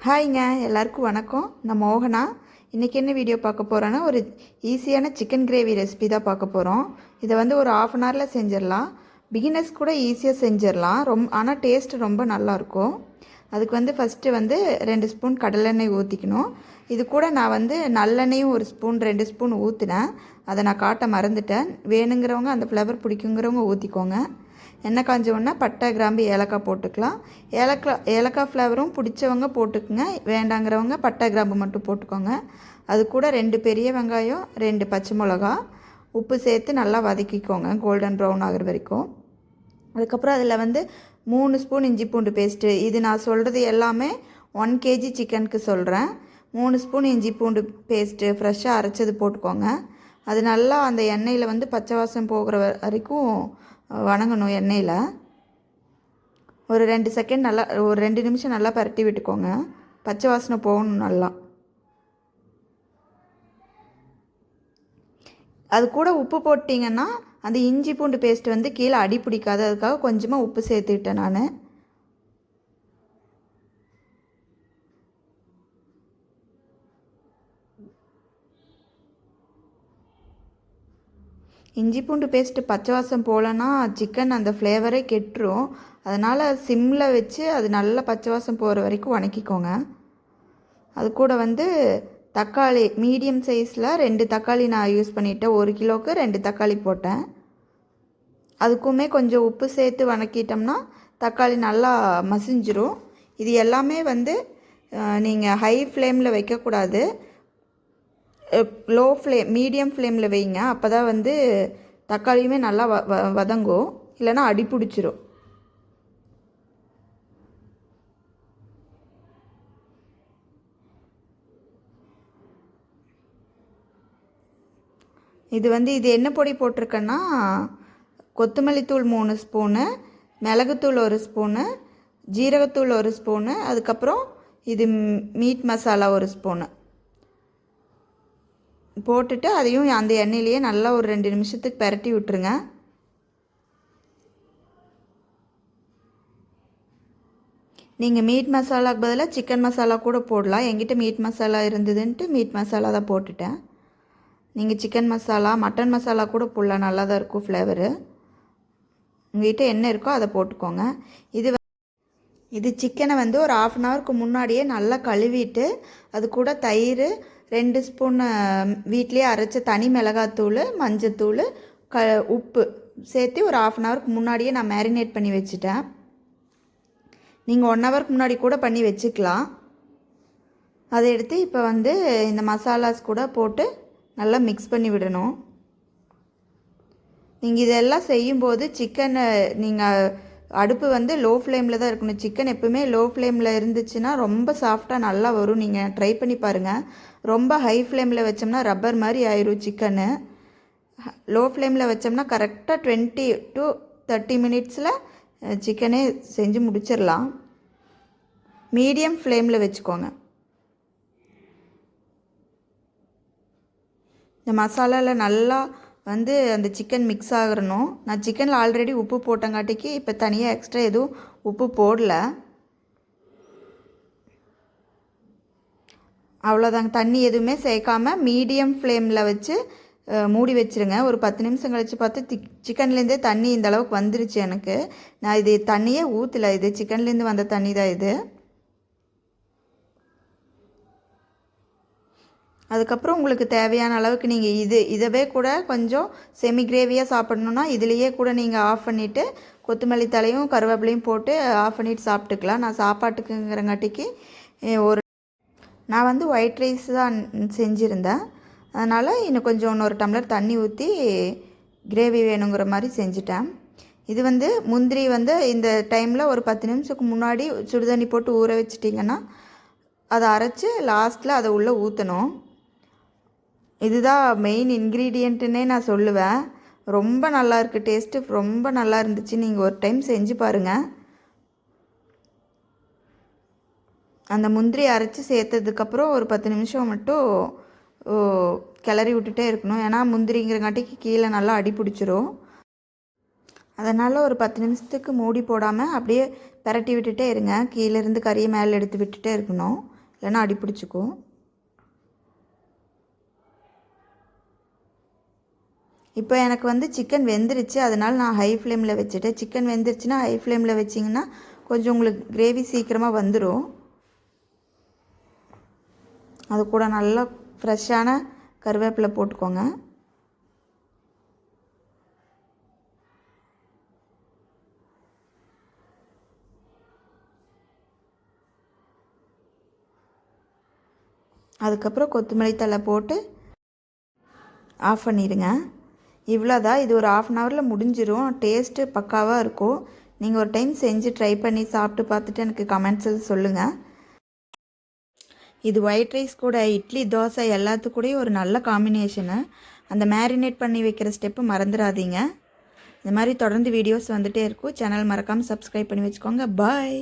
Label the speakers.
Speaker 1: ஹாய்ங்க, எல்லாருக்கும் வணக்கம். நான் மோகனா. இன்றைக்கி என்ன வீடியோ பார்க்க போகிறோன்னா, ஒரு ஈஸியான சிக்கன் கிரேவி ரெசிபி தான் பார்க்க போகிறோம். இதை வந்து ஒரு 1/2 அன் ஹவரில் செஞ்சிடலாம். பிகினர்ஸ் கூட ஈஸியாக செஞ்சிடலாம். ஆனால் டேஸ்ட்டு ரொம்ப நல்லாயிருக்கும். அதுக்கு வந்து ஃபஸ்ட்டு வந்து 2 ஸ்பூன் கடலெண்ணெய் ஊற்றிக்கணும். இது கூட நான் வந்து நல்லெண்ணெயும் 1 ஸ்பூன் 2 ஸ்பூன் ஊற்றினேன். அதை நான் காட்ட மறந்துட்டேன். வேணுங்கிறவங்க அந்த ஃப்ளேவர் பிடிக்குங்கிறவங்க ஊற்றிக்கோங்க. எண்ணெய் காஞ்சோன்னா பட்டை, கிராம்பு, ஏலக்காய் போட்டுக்கலாம். ஏலக்காய் ஃப்ளேவரும் பிடிச்சவங்க போட்டுக்குங்க. வேண்டாங்கிறவங்க பட்டை, கிராம்பு மட்டும் போட்டுக்கோங்க. அது கூட 2 பெரிய வெங்காயம், 2 பச்சை மிளகா, உப்பு சேர்த்து நல்லா வதக்கிக்கோங்க கோல்டன் ப்ரௌன் ஆகிற வரைக்கும். அதுக்கப்புறம் அதில் வந்து 3 ஸ்பூன் இஞ்சி பூண்டு பேஸ்ட்டு. இது நான் சொல்கிறது எல்லாமே 1 kg சிக்கனுக்கு சொல்கிறேன். 3 ஸ்பூன் இஞ்சி பூண்டு பேஸ்ட்டு ஃப்ரெஷ்ஷாக அரைச்சது போட்டுக்கோங்க. அது நல்லா அந்த எண்ணெயில் வந்து பச்சை வாசம் போகிற வரைக்கும் வணங்கணும். எண்ணெயில் ஒரு 2 செகண்ட் நல்லா, ஒரு 2 நிமிஷம் நல்லா பரட்டி விட்டுக்கோங்க. பச்சை வாசனை போகணும் நல்லா. அது கூட உப்பு போட்டிங்கன்னா அந்த இஞ்சி பூண்டு பேஸ்ட் வந்து கீழே அடி பிடிக்காது. அதுக்காக கொஞ்சமாக உப்பு சேர்த்துக்கிட்டேன் நான். இஞ்சி பூண்டு பேஸ்ட்டு பச்சை வாசம் போகலன்னா சிக்கன் அந்த ஃப்ளேவரே கெட்டுரும். அதனால் சிம்மில் வச்சு அது நல்லா பச்சை வாசம் போகிற வரைக்கும் வணக்கிக்கோங்க. அது கூட வந்து தக்காளி மீடியம் சைஸில் 2 தக்காளி நான் யூஸ் பண்ணிவிட்டேன். 1 கிலோவுக்கு 2 தக்காளி போட்டேன். அதுக்குமே கொஞ்சம் உப்பு சேர்த்து வணக்கிட்டோம்னா தக்காளி நல்லா மசிஞ்சிரும். இது எல்லாமே வந்து நீங்கள் ஹை ஃப்ளேமில் வைக்கக்கூடாது. லோ ஃப்ளேம், மீடியம் ஃப்ளேமில் வைங்க. அப்போ தான் வந்து தக்காளியுமே நல்லா வதங்கும். இல்லைன்னா அடி பிடிச்சிரும். இது என்ன பொடி போட்டிருக்கேன்னா, கொத்தமல்லி தூள் 3 ஸ்பூனு, மிளகுத்தூள் 1 ஸ்பூனு, ஜீரகத்தூள் 1 ஸ்பூனு, அதுக்கப்புறம் இது மீட் மசாலா 1 ஸ்பூனு போட்டுட்டு அதையும் அந்த எண்ணெயிலேயே நல்லா ஒரு 2 நிமிஷத்துக்கு பரட்டி விட்டுருங்க. நீங்கள் மீட் மசாலாவுக்கு பதிலாக சிக்கன் மசாலா கூட போடலாம். என்கிட்ட மீட் மசாலா இருந்ததுன்ட்டு மீட் மசாலா தான் போட்டுட்டேன். நீங்கள் சிக்கன் மசாலா, மட்டன் மசாலா கூட போடலாம். நல்லா தான் இருக்கும் ஃப்ளேவரு. உங்கள்கிட்ட என்ன இருக்கோ அதை போட்டுக்கோங்க. இது சிக்கனை வந்து ஒரு 1/2 அன் ஹவருக்கு முன்னாடியே நல்லா கழுவிட்டு, அது கூட தயிர், 2 ஸ்பூன் வீட்லேயே அரைச்ச தனி மிளகாத்தூள், மஞ்சத்தூள், உப்பு சேர்த்து ஒரு 1/2 அன் ஹவருக்கு முன்னாடியே நான் மேரினேட் பண்ணி வச்சுட்டேன். நீங்கள் 1 ஹவருக்கு முன்னாடி கூட பண்ணி வச்சுக்கலாம். அதை எடுத்து இப்போ வந்து இந்த மசாலாஸ் கூட போட்டு நல்லா மிக்ஸ் பண்ணி விடணும். நீங்கள் இதெல்லாம் செய்யும்போது சிக்கனை நீங்கள் அடுப்பு வந்து லோ ஃப்ளேமில் தான் இருக்கணும். சிக்கன் எப்பவுமே லோ ஃப்ளேமில் இருந்துச்சுன்னா ரொம்ப சாஃப்டாக நல்லா வரும். நீங்கள் ட்ரை பண்ணி பாருங்கள். ரொம்ப ஹை ஃப்ளேமில் வச்சோம்னா ரப்பர் மாதிரி ஆயிரும் சிக்கனு. லோ ஃப்ளேமில் வச்சோம்னா கரெக்டாக 20 to 30 மினிட்ஸில் சிக்கனே செஞ்சு முடிச்சிடலாம். மீடியம் ஃப்ளேமில் வச்சுக்கோங்க. இந்த மசாலாவில் நல்லா வந்து அந்த சிக்கன் மிக்ஸ் ஆகணும். நான் சிக்கனில் ஆல்ரெடி உப்பு போட்டங்காட்டிக்கு இப்போ தனியாக எக்ஸ்ட்ரா எதுவும் உப்பு போடல. அவ்வளோதாங்க. தண்ணி எதுவுமே சேர்க்காமல் மீடியம் ஃப்ளேமில் வச்சு மூடி வச்சுருங்க. ஒரு 10 நிமிஷம் கழித்து பார்த்து சிக்கன்லேருந்தே தண்ணி இந்த அளவுக்கு வந்துருச்சு எனக்கு. நான் இது தண்ணியே ஊற்றலை. இது சிக்கன்லேருந்து வந்த தண்ணி தான் இது. அதுக்கப்புறம் உங்களுக்கு தேவையான அளவுக்கு நீங்கள் இதவே கூட கொஞ்சம் செமி கிரேவியாக சாப்பிட்ணுன்னா இதுலேயே கூட நீங்கள் ஆஃப் பண்ணிவிட்டு கொத்தமல்லி தலையும் கருவேப்பிலையும் போட்டு ஆஃப் பண்ணிவிட்டு சாப்பிட்டுக்கலாம். நான் சாப்பாட்டுக்குங்கிறங்காட்டிக்கு நான் வந்து ஒயிட் ரைஸ் தான் செஞ்சுருந்தேன். அதனால் இன்னும் கொஞ்சம் இன்னொரு டம்ளர் தண்ணி ஊற்றி கிரேவி வேணுங்கிற மாதிரி செஞ்சுட்டேன். இது வந்து முந்திரி வந்து இந்த டைமில் ஒரு 10 நிமிஷத்துக்கு முன்னாடி சுடுதண்ணி போட்டு ஊற வச்சிட்டிங்கன்னா அதை அரைச்சி லாஸ்ட்டில் அதை உள்ளே ஊற்றணும். இதுதான் மெயின் இன்க்ரீடியண்ட்டுன்னே நான் சொல்லுவேன். ரொம்ப நல்லா இருக்குது. டேஸ்ட்டு ரொம்ப நல்லா இருந்துச்சு. நீங்கள் ஒரு டைம் செஞ்சு பாருங்கள். அந்த முந்திரி அரைச்சி சேர்த்ததுக்கப்புறம் ஒரு 10 நிமிஷம் மட்டும் கிளறி விட்டுட்டே இருக்கணும். ஏன்னா முந்திரிங்கிறங்காட்டிக்கு கீழே நல்லா அடி பிடிச்சிரும். அதனால் ஒரு 10 நிமிஷத்துக்கு மூடி போடாமல் அப்படியே பரட்டி விட்டுட்டே இருங்க. கீழேருந்து கறியை மேலே எடுத்து விட்டுட்டே இருக்கணும். இல்லைன்னா அடி பிடிச்சிக்கும். இப்போ எனக்கு வந்து சிக்கன் வெந்துருச்சு, அதனால் நான் ஹை ஃப்ளேமில் வச்சுட்டேன். சிக்கன் வெந்துருச்சுன்னா ஹை ஃப்ளேமில் வச்சிங்கன்னா கொஞ்சம் உங்களுக்கு கிரேவி சீக்கிரமாக வந்துடும். அது கூட நல்லா ஃப்ரெஷ்ஷான கருவேப்பிலை போட்டுக்கோங்க. அதுக்கப்புறம் கொத்தமல்லி தழை போட்டு ஆஃப் பண்ணிடுங்க. இவ்வளோதான். இது ஒரு 1/2 ஹவரில் முடிஞ்சிடும். டேஸ்ட்டு பக்காவாக இருக்கும். நீங்கள் ஒரு டைம் செஞ்சு ட்ரை பண்ணி சாப்பிட்டு பார்த்துட்டு எனக்கு கமெண்ட்ஸில் சொல்லுங்கள். இது ஒயிட் ரைஸ் கூட, இட்லி, தோசை எல்லாத்துக்கூடயும் ஒரு நல்ல காம்பினேஷனு. அந்த மேரினேட் பண்ணி வைக்கிற ஸ்டெப்பு மறந்துடாதீங்க. இந்த மாதிரி தொடர்ந்து வீடியோஸ் வந்துகிட்டே இருக்கும். சேனல் மறக்காமல் சப்ஸ்கிரைப் பண்ணி வச்சுக்கோங்க. பாய்.